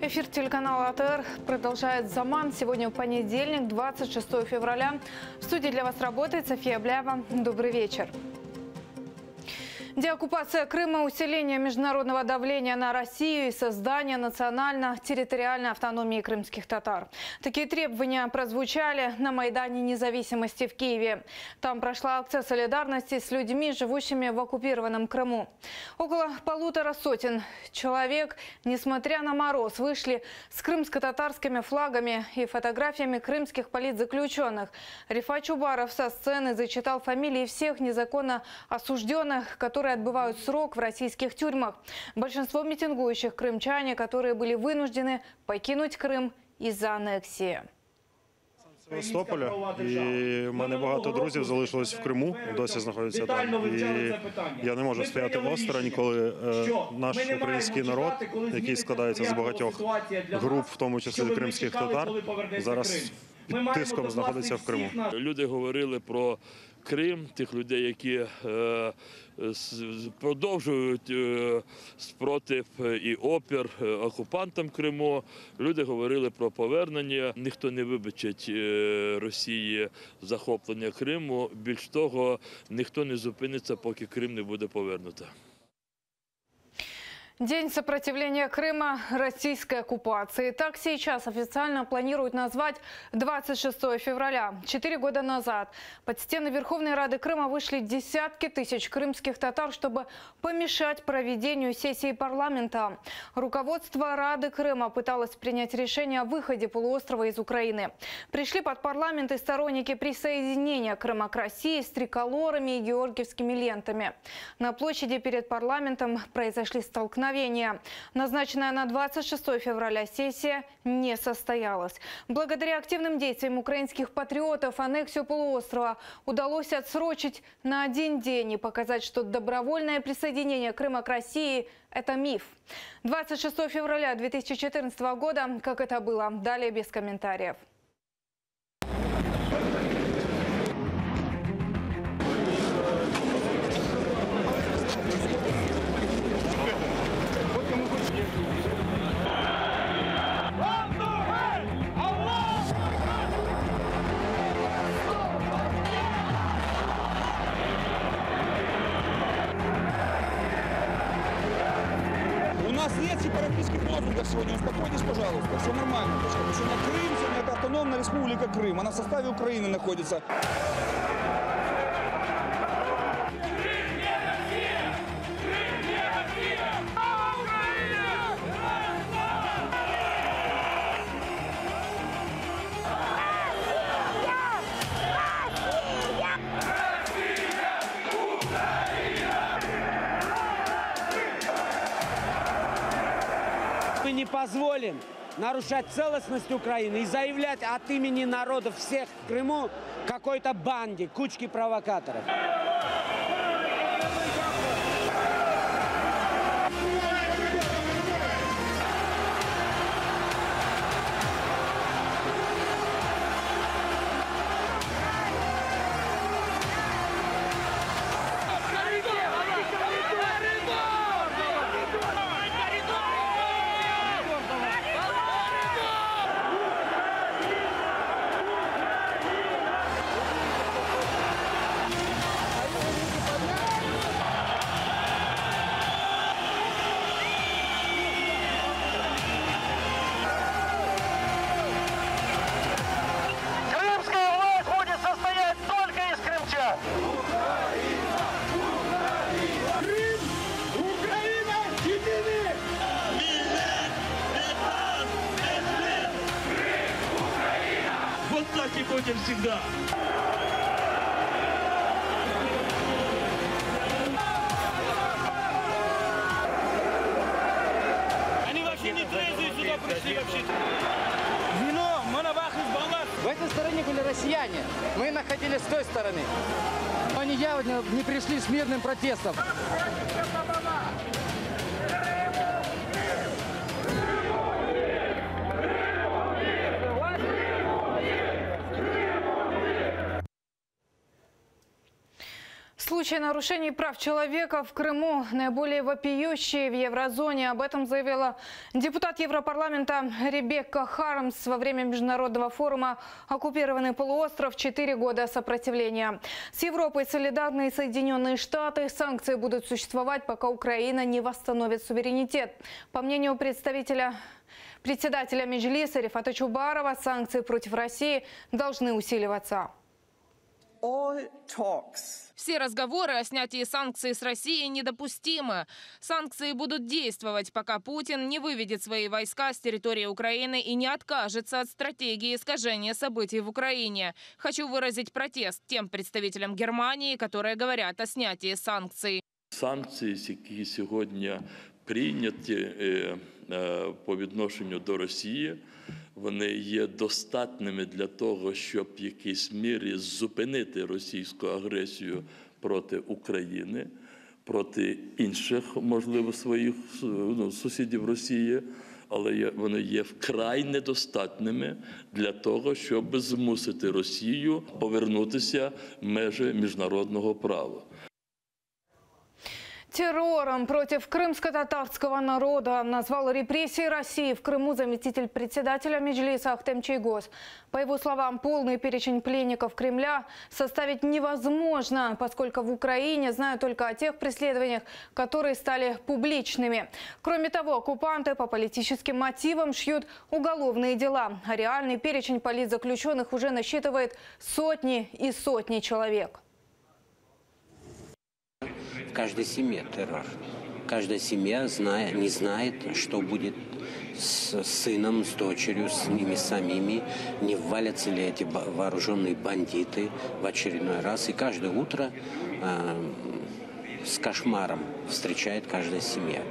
Эфир телеканала АТР продолжает «Заман». Сегодня понедельник, 26 февраля. В студии для вас работает София Бляева. Добрый вечер. Деоккупация Крыма, усиление международного давления на Россию и создание национально-территориальной автономии крымских татар. Такие требования прозвучали на Майдане Независимости в Киеве. Там прошла акция солидарности с людьми, живущими в оккупированном Крыму. Около 150 человек, несмотря на мороз, вышли с крымско-татарскими флагами и фотографиями крымских политзаключенных. Рифат Чубаров со сцены зачитал фамилии всех незаконно осужденных, которые отбывают срок в российских тюрьмах. Большинство митингующих крымчане, которые были вынуждены покинуть Крым из-за аннексії. Севастополя, і в мене багато друзів залишилось в Криму, досі знаходяться там. І я не можу стояти осторонь, коли наш український народ, який складається з багатьох груп, в тому числі кримських татар, зараз під тиском знаходиться в Криму. Люди говорили про Крим, тих людей, які продовжують спротив і опір окупантам Криму. Люди говорили про повернення. Ніхто не вибачить Росії захоплення Криму. Більш того, ніхто не зупиниться, поки Крим не буде повернуто. День сопротивления Крыма российской оккупации. Так сейчас официально планируют назвать 26 февраля. 4 года назад под стены Верховной Рады Крыма вышли десятки тысяч крымских татар, чтобы помешать проведению сессии парламента. Руководство Рады Крыма пыталось принять решение о выходе полуострова из Украины. Пришли под парламент и сторонники присоединения Крыма к России с триколорами и георгиевскими лентами. На площади перед парламентом произошли столкновения. Назначенная на 26 февраля сессия не состоялась. Благодаря активным действиям украинских патриотов аннексию полуострова удалось отсрочить на 1 день и показать, что добровольное присоединение Крыма к России – это миф. 26 февраля 2014 года, как это было, далее без комментариев. У нас нет сепаратистских лозунгов сегодня, успокойтесь, пожалуйста, все нормально. Потому что на Крым сегодня это автономная республика Крым, она в составе Украины находится. Мы не позволим нарушать целостность Украины и заявлять от имени народов всех в Крыму какой-то банде, кучки провокаторов. Вот так и будем всегда. Они вообще не трезвые сюда пришли вообще. Вино, монобах из Баллар. В этой стороне были россияне. Мы находились с той стороны. Они явно не пришли с мирным протестом. Случаи нарушений прав человека в Крыму наиболее вопиющие в еврозоне. Об этом заявила депутат Европарламента Ребекка Хармс во время международного форума «Оккупированный полуостров. 4 года сопротивления». С Европой солидарны и Соединенные Штаты. Санкции будут существовать, пока Украина не восстановит суверенитет. По мнению председателя Меджлиса Рифата Чубарова, санкции против России должны усиливаться. Все разговоры о снятии санкций с России недопустимы. Санкции будут действовать, пока Путин не выведет свои войска с территории Украины и не откажется от стратегии искажения событий в Украине. Хочу выразить протест тем представителям Германии, которые говорят о снятии санкций. Санкції, які сьогодні прийняті по відношенню до Росії, вони є достатніми для того, щоб в якійсь мірі зупинити російську агресію проти України, проти інших, можливо, своїх сусідів Росії, але вони є вкрай недостатніми для того, щоб змусити Росію повернутися в межі міжнародного права. Террором против крымско-татарского народа назвал репрессии России в Крыму заместитель председателя Меджлиса Ахтем Чийгоз. По его словам, полный перечень пленников Кремля составить невозможно, поскольку в Украине знают только о тех преследованиях, которые стали публичными. Кроме того, оккупанты по политическим мотивам шьют уголовные дела, а реальный перечень политзаключенных уже насчитывает сотни и сотни человек. В каждой семье террор. Каждая семья не знает, что будет с сыном, с дочерью, с ними самими, не ввалятся ли эти вооруженные бандиты в очередной раз. И каждое утро с кошмаром встречает каждая семья.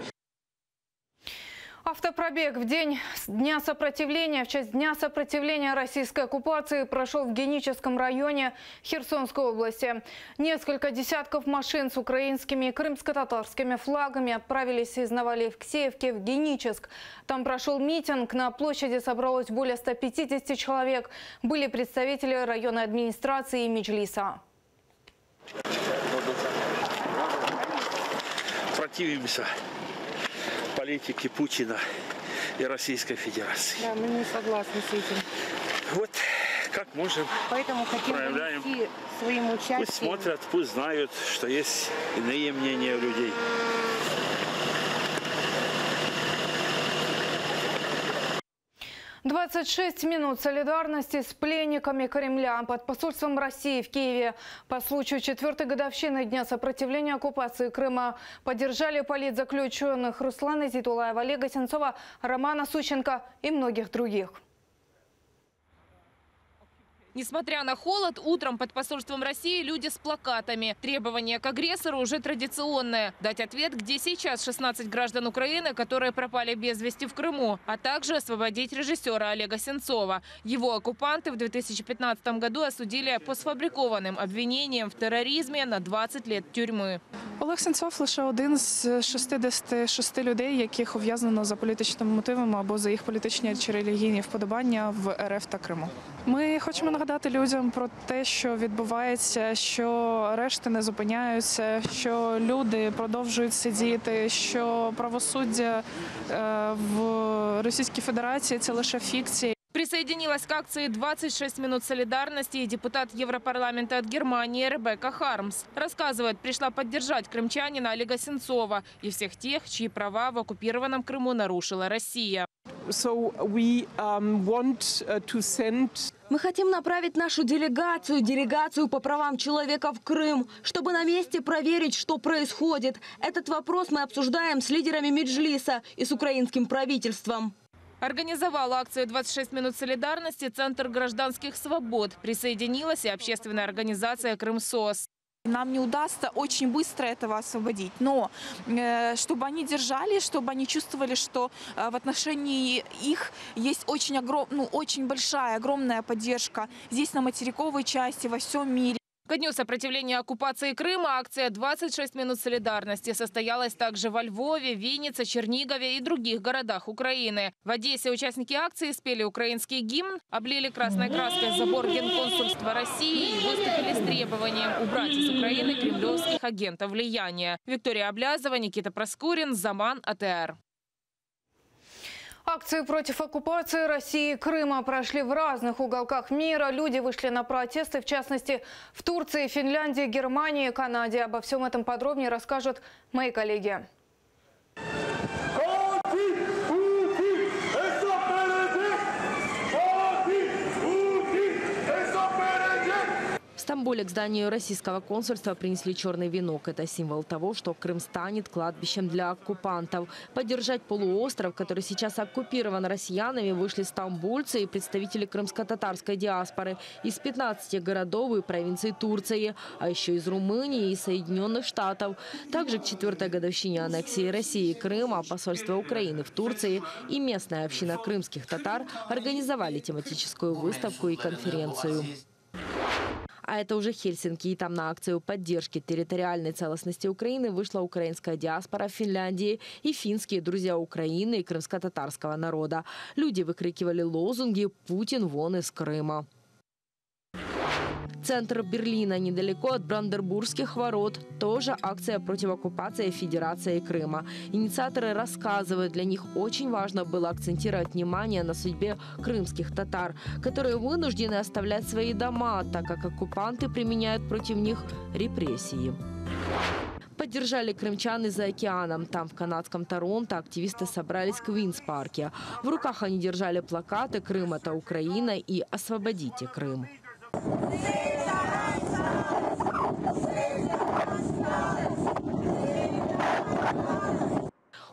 Автопробег в день Дня сопротивления, в честь Дня сопротивления российской оккупации прошел в Геническом районе Херсонской области. Несколько десятков машин с украинскими и крымско-татарскими флагами отправились из Новоалексеевки в Геническ. Там прошел митинг, на площади собралось более 150 человек. Были представители районной администрации и Меджлиса. Противимся политики Путина и Российской Федерации. Да, мы не согласны с этим. Вот как можем, поэтому хотим проявляем. Своим участием. Пусть смотрят, пусть знают, что есть иные мнения у людей. – 26 минут солидарности с пленниками Кремля. Под посольством России в Киеве по случаю 4-й годовщины Дня сопротивления оккупации Крыма поддержали политзаключенных Руслана Зитулаева, Олега Сенцова, Романа Сущенко и многих других. Несмотря на холод, утром под посольством России люди с плакатами. Требования к агрессору уже традиционное. Дать ответ, где сейчас 16 граждан Украины, которые пропали без вести в Крыму, а также освободить режиссера Олега Сенцова. Его оккупанты в 2015 году осудили по сфабрикованным обвинениям в терроризме на 20 лет тюрьмы. Олег Сенцов – лише один з 66 людей, яких ув'язнено за політичними мотивами або за їх політичні чи релігійні вподобання в РФ та Криму. Ми хочемо нагадати людям про те, що відбувається, що арешти не зупиняються, що люди продовжують сидіти, що правосуддя в Російській Федерації – це лише фікція. Присоединилась к акции «26 минут солидарности» и депутат Европарламента от Германии Ребекка Хармс. Рассказывает, пришла поддержать крымчанина Олега Сенцова и всех тех, чьи права в оккупированном Крыму нарушила Россия. Мы хотим направить нашу делегацию по правам человека в Крым, чтобы на месте проверить, что происходит. Этот вопрос мы обсуждаем с лидерами Меджлиса и с украинским правительством. Организовал акцию «26 минут солидарности» Центр гражданских свобод. Присоединилась и общественная организация «Крымсос». Нам не удастся очень быстро этого освободить, но чтобы они держались, чтобы они чувствовали, что в отношении их есть очень большая, огромная поддержка здесь, на материковой части, во всем мире. Ко дню сопротивления оккупации Крыма акция «26 минут солидарности» состоялась также во Львове, Виннице, Чернигове и других городах Украины. В Одессе участники акции спели украинский гимн, облили красной краской забор Генконсульства России и выступили с требованием убрать из Украины кремлевских агентов влияния. Виктория Облязова, Никита Проскурин, Заман, АТР. Акции против оккупации России и Крыма прошли в разных уголках мира. Люди вышли на протесты, в частности, в Турции, Финляндии, Германии и Канаде. Обо всем этом подробнее расскажут мои коллеги. В Стамбуле к зданию российского консульства принесли черный венок. Это символ того, что Крым станет кладбищем для оккупантов. Поддержать полуостров, который сейчас оккупирован россиянами, вышли стамбульцы и представители крымско-татарской диаспоры из 15 городов и провинций Турции, а еще из Румынии и Соединенных Штатов. Также к 4-й годовщине аннексии России и Крыма посольство Украины в Турции и местная община крымских татар организовали тематическую выставку и конференцию. А это уже Хельсинки. И там на акцию поддержки территориальной целостности Украины вышла украинская диаспора в Финляндии и финские друзья Украины и крымско-татарского народа. Люди выкрикивали лозунги «Путин вон из Крыма». Центр Берлина, недалеко от Бранденбургских ворот. Тоже акция против оккупации Федерации Крыма. Инициаторы рассказывают, для них очень важно было акцентировать внимание на судьбе крымских татар, которые вынуждены оставлять свои дома, так как оккупанты применяют против них репрессии. Поддержали крымчан и за океаном. Там, в канадском Торонто, активисты собрались в Квинс-парке. В руках они держали плакаты «Крым – это Украина» и «Освободите Крым».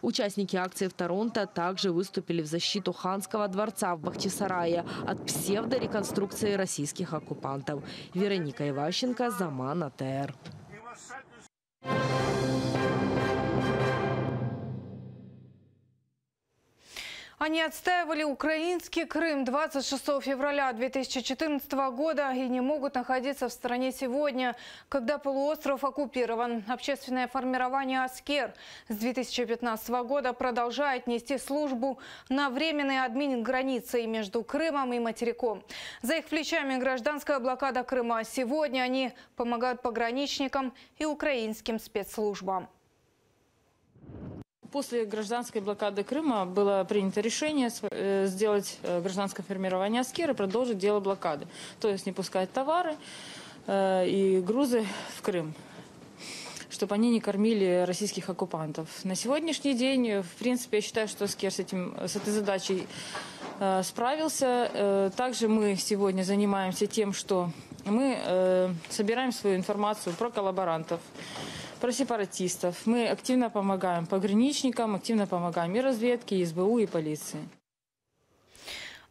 Участники акции в Торонто также выступили в защиту Ханского дворца в Бахчисарае от псевдореконструкции российских оккупантов. Вероника Иващенко, Заман, АТР. Они отстаивали украинский Крым 26 февраля 2014 года и не могут находиться в стране сегодня, когда полуостров оккупирован. Общественное формирование «Аскер» с 2015 года продолжает нести службу на временной админ-границе между Крымом и материком. За их плечами гражданская блокада Крыма. Сегодня они помогают пограничникам и украинским спецслужбам. После гражданской блокады Крыма было принято решение сделать гражданское формирование «Аскер» и продолжить дело блокады. То есть не пускать товары и грузы в Крым, чтобы они не кормили российских оккупантов. На сегодняшний день, в принципе, я считаю, что «Аскер» с этой задачей справился. Также мы сегодня занимаемся тем, что мы собираем свою информацию про коллаборантов, про сепаратистов. Мы активно помогаем пограничникам, активно помогаем и разведке, и СБУ, и полиции.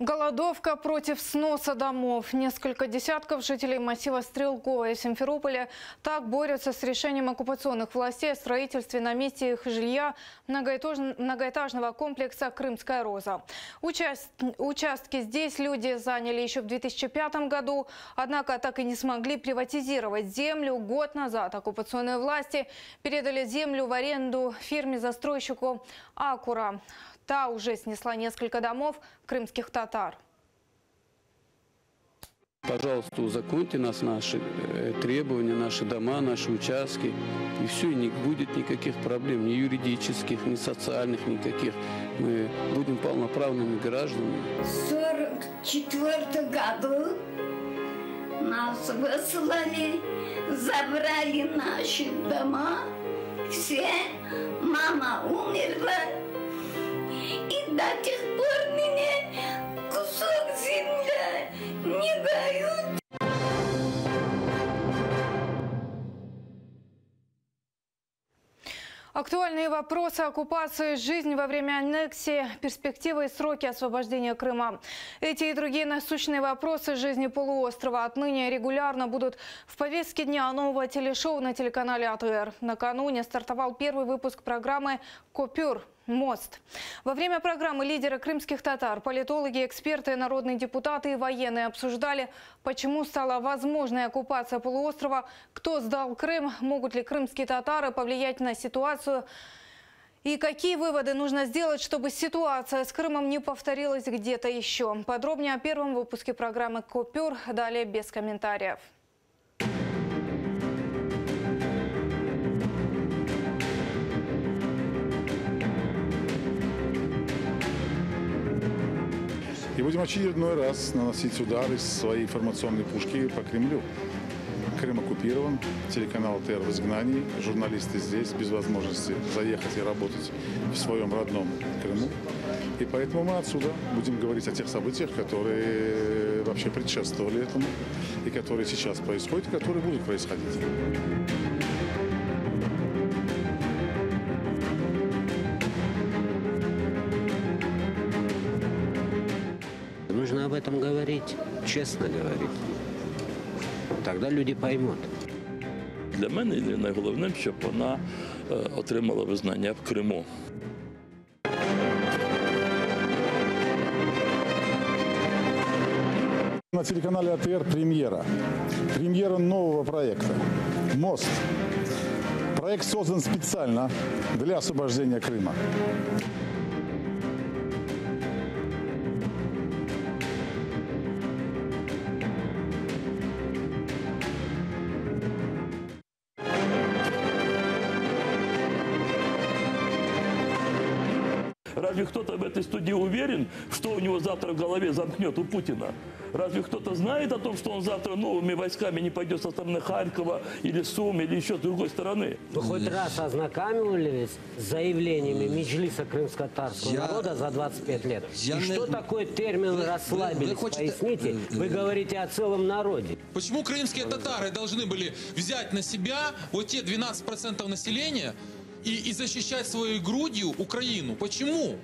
Голодовка против сноса домов. Несколько десятков жителей массива Стрелково и Симферополя так борются с решением оккупационных властей о строительстве на месте их жилья многоэтажного комплекса «Крымская роза». Участки здесь люди заняли еще в 2005 году, однако так и не смогли приватизировать землю. Год назад оккупационные власти передали землю в аренду фирме-застройщику «Акура». Та уже снесла несколько домов крымских татар. Пожалуйста, узаконьте нас, наши требования, наши дома, наши участки. И все, не будет никаких проблем, ни юридических, ни социальных, никаких. Мы будем полноправными гражданами. В 1944 году нас выслали, забрали наши дома. Все, мама умерла. И до тех пор мне кусок земли не дают. Актуальные вопросы оккупации, жизнь во время аннексии, перспективы и сроки освобождения Крыма. Эти и другие насущные вопросы жизни полуострова отныне регулярно будут в повестке дня нового телешоу на телеканале АТР. Накануне стартовал первый выпуск программы «Купюр». Мост. Во время программы лидеры крымских татар, политологи, эксперты, народные депутаты и военные обсуждали, почему стала возможной оккупация полуострова, кто сдал Крым, могут ли крымские татары повлиять на ситуацию и какие выводы нужно сделать, чтобы ситуация с Крымом не повторилась где-то еще. Подробнее о первом выпуске программы «Купюр», далее без комментариев. И будем очередной раз наносить удары своей информационной пушки по Кремлю. Крым оккупирован, телеканал ТР в изгнании, журналисты здесь без возможности заехать и работать в своем родном Крыму. И поэтому мы отсюда будем говорить о тех событиях, которые вообще предшествовали этому, и которые сейчас происходят, и которые будут происходить. Нужно об этом говорить, честно говорить. Тогда люди поймут. Для мене найголовнішим, щоб вона отримала визнання в Криму. На телеканале АТР премьера. Премьера нового проекта «Мост». Проект создан специально для освобождения Крыма. Разве кто-то в этой студии уверен, что у него завтра в голове замкнет у Путина? Разве кто-то знает о том, что он завтра новыми войсками не пойдет со стороны Харькова или Сум, или еще с другой стороны? Вы хоть раз ознакомились с заявлениями Меджлиса крымско-татарского народа за 25 лет? И что такое термин «расслабились»? Поясните, вы говорите о целом народе. Почему крымские татары должны были взять на себя вот те 12% населения и защищать своей грудью Украину? Почему?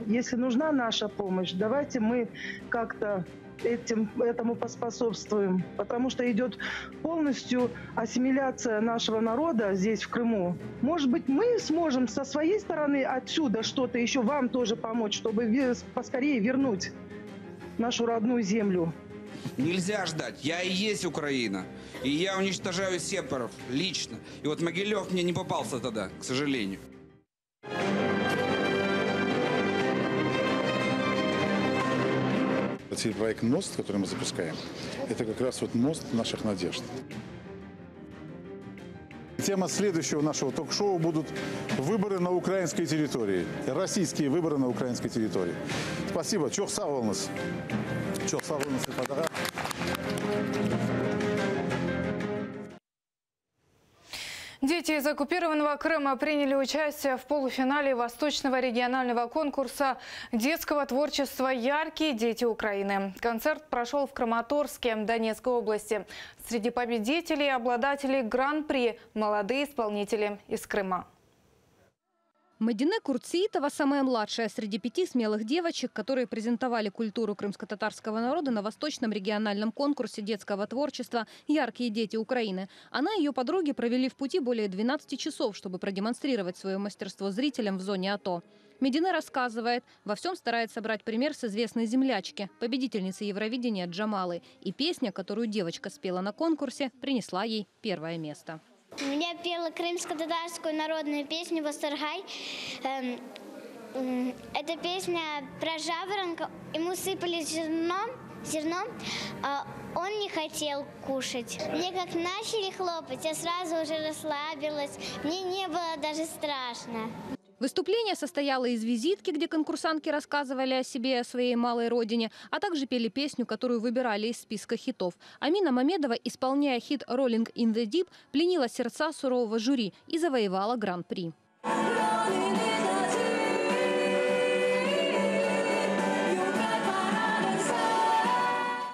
Если нужна наша помощь, давайте мы как-то этому поспособствуем, потому что идет полностью ассимиляция нашего народа здесь, в Крыму. Может быть, мы сможем со своей стороны отсюда что-то еще вам тоже помочь, чтобы поскорее вернуть нашу родную землю. Нельзя ждать. Я и есть Украина. И я уничтожаю сепаров лично. И вот Могилев мне не попался тогда, к сожалению. Проект «Мост», который мы запускаем, это как раз вот мост наших надежд. Тема следующего нашего ток-шоу будут выборы на украинской территории. Российские выборы на украинской территории. Спасибо. Çok sağ olunuz. Çok sağ olunuz. Дети из оккупированного Крыма приняли участие в полуфинале Восточного регионального конкурса детского творчества «Яркие дети Украины». Концерт прошел в Краматорске, Донецкой области. Среди победителей и обладателей гран-при – молодые исполнители из Крыма. Медине Курциитова – самая младшая среди 5 смелых девочек, которые презентовали культуру крымско-татарского народа на Восточном региональном конкурсе детского творчества «Яркие дети Украины». Она и ее подруги провели в пути более 12 часов, чтобы продемонстрировать свое мастерство зрителям в зоне АТО. Медине рассказывает, во всем старается брать пример с известной землячки, победительницы Евровидения Джамалы. И песня, которую девочка спела на конкурсе, принесла ей первое место. Я пела крымско-татарскую народную песню «Восторгай». Это песня про жаворонка. Ему сыпали зерном, а он не хотел кушать. Мне как начали хлопать, я сразу уже расслабилась. Мне не было даже страшно. Выступление состояло из визитки, где конкурсантки рассказывали о себе и о своей малой родине, а также пели песню, которую выбирали из списка хитов. Амина Мамедова, исполняя хит «Rolling in the Deep», пленила сердца сурового жюри и завоевала гран-при.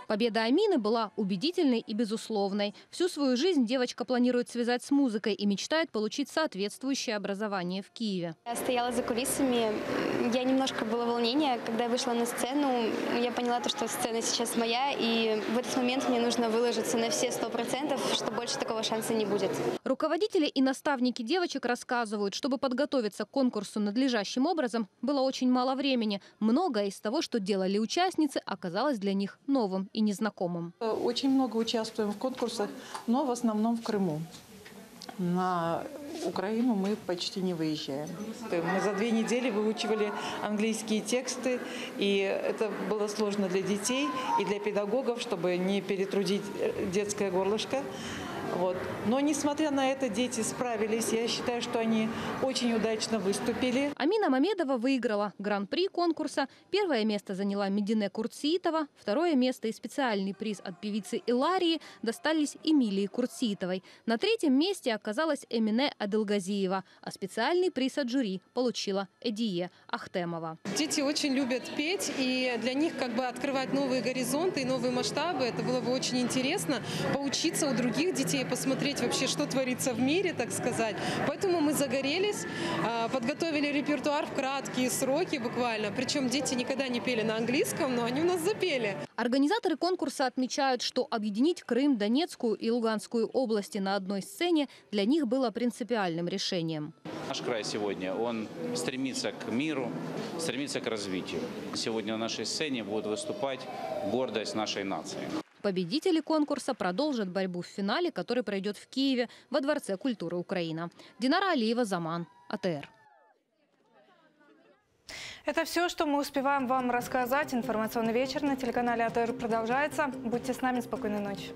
Победа Амины была убедительной и безусловной. Всю свою жизнь девочка планирует связать с музыкой и мечтает получить соответствующее образование в Киеве. Я стояла за кулисами. Я немножко было волнение. Когда я вышла на сцену, я поняла, что сцена сейчас моя. И в этот момент мне нужно выложиться на все 100%, что больше такого шанса не будет. Руководители и наставники девочек рассказывают, чтобы подготовиться к конкурсу надлежащим образом, было очень мало времени. Многое из того, что делали участницы, оказалось для них новым и незнакомым. Очень много участвуем в конкурсах, но в основном в Крыму. На Украину мы почти не выезжаем. Мы за 2 недели выучивали английские тексты, и это было сложно для детей и для педагогов, чтобы не перетрудить детское горлышко. Вот. Но, несмотря на это, дети справились. Я считаю, что они очень удачно выступили. Амина Мамедова выиграла гран-при конкурса. 1-е место заняла Медине Курциитова. 2-е место и специальный приз от певицы Иларии достались Эмилии Курциитовой. На 3-м месте оказалась Эмине Адылгазиева. А специальный приз от жюри получила Эдие Ахтемова. Дети очень любят петь, и для них как бы открывать новые горизонты и новые масштабы. Это было бы очень интересно поучиться у других детей, посмотреть вообще, что творится в мире, так сказать. Поэтому мы загорелись, подготовили репертуар в краткие сроки буквально. Причем дети никогда не пели на английском, но они у нас запели. Организаторы конкурса отмечают, что объединить Крым, Донецкую и Луганскую области на одной сцене для них было принципиальным решением. Наш край сегодня, он стремится к миру, стремится к развитию. Сегодня на нашей сцене будет выступать гордость нашей нации. Победители конкурса продолжат борьбу в финале, который пройдет в Киеве во Дворце культуры Украина. Динара Алиева, Заман, АТР. Это все, что мы успеваем вам рассказать. Информационный вечер на телеканале АТР продолжается. Будьте с нами. Спокойной ночи.